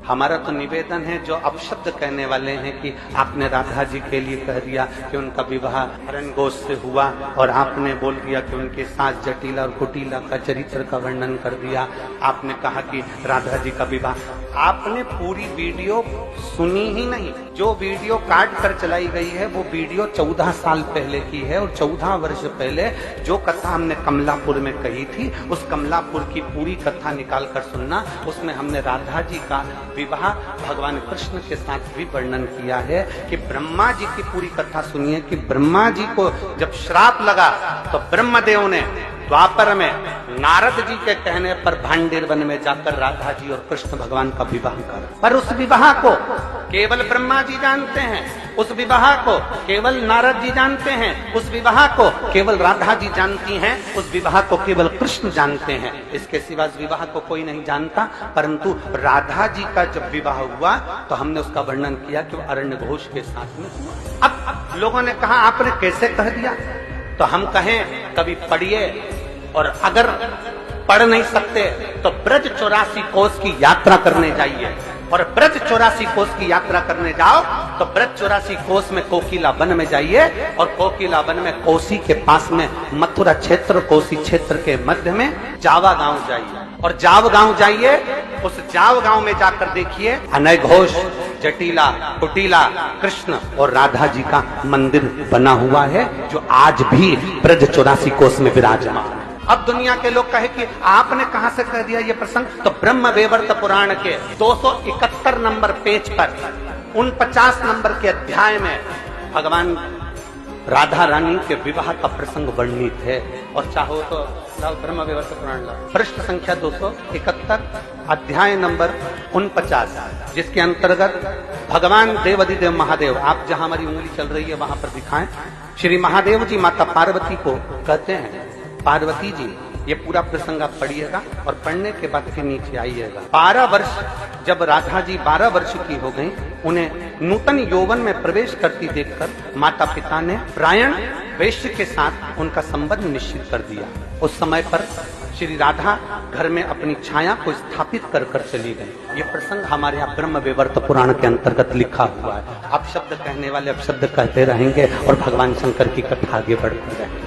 हमारा तो निवेदन है, जो अपशब्द कहने वाले हैं कि आपने राधा जी के लिए कह दिया कि उनका विवाह हरणघोष से हुआ और आपने बोल दिया कि उनके साथ जटिला और कुटिला का चरित्र का वर्णन कर दिया, आपने कहा कि राधा जी का विवाह, आपने पूरी वीडियो सुनी ही नहीं। जो वीडियो काट कर चलाई गई है वो वीडियो 14 साल पहले की है, और 14 वर्ष पहले जो कथा हमने कमलापुर में कही थी, उस कमलापुर की पूरी कथा निकाल कर सुनना। उसमें हमने राधा जी का विवाह भगवान कृष्ण के साथ भी वर्णन किया है कि ब्रह्मा जी की पूरी कथा सुनिए कि ब्रह्मा जी को जब श्राप लगा तो ब्रह्मदेव ने द्वापर में नारद जी के कहने पर भांडेर वन में जाकर राधा जी और कृष्ण भगवान का विवाह कर, पर उस विवाह को केवल ब्रह्मा जी जानते हैं, उस विवाह को केवल नारद जी जानते हैं, उस विवाह को केवल राधा जी जानती हैं, उस विवाह को केवल कृष्ण जानते हैं, इसके सिवा इस विवाह को कोई नहीं जानता। परंतु राधा जी का जब विवाह हुआ तो हमने उसका वर्णन किया कि वो अरण्यघोष के साथ में हुआ। अब लोगों ने कहा आपने कैसे कह दिया, तो हम कहें कभी पढ़िए, और अगर पढ़ नहीं सकते तो ब्रज 84 कोस की यात्रा करने जाइए, और ब्रज 84 कोस की यात्रा करने जाओ तो ब्रज 84 कोस में कोकिला वन में जाइए, और कोकिला वन में कोसी के पास में मथुरा क्षेत्र, कोसी क्षेत्र के मध्य में जावा गांव जाइए, और जाव गांव जाइए, उस जाव गांव में जाकर देखिए अनयघोष, जटिला, कुटिला, कृष्ण और राधा जी का मंदिर बना हुआ है, जो आज भी ब्रज 84 कोस में विराजमान। अब दुनिया के लोग कहे कि आपने कहां से कह दिया ये प्रसंग, तो ब्रह्म वैवर्त पुराण के 271 नंबर पेज पर 49 नंबर के अध्याय में भगवान राधा रानी के विवाह का प्रसंग वर्णित है। और चाहो तो ब्रह्म वैवर्त पुराण पृष्ठ संख्या 271 अध्याय नंबर 49, जिसके अंतर्गत भगवान देवाधिदेव महादेव, आप जहां हमारी उंगली चल रही है वहां पर दिखाएं, श्री महादेव जी माता पार्वती को कहते हैं, पार्वती जी, ये पूरा प्रसंग आप पढ़िएगा और पढ़ने के बाद फिर नीचे आइएगा। 12 वर्ष जब राधा जी 12 वर्ष की हो गई, उन्हें नूतन यौवन में प्रवेश करती देखकर माता पिता ने प्रायण वैश्य के साथ उनका संबंध निश्चित कर दिया। उस समय पर श्री राधा घर में अपनी छाया को स्थापित कर कर चली गई। ये प्रसंग हमारे यहाँ ब्रह्म वैवर्त पुराण के अंतर्गत लिखा हुआ है। अब शब्द कहने वाले अब शब्द कहते रहेंगे और भगवान शंकर की कथा आगे बढ़ती रहेगी।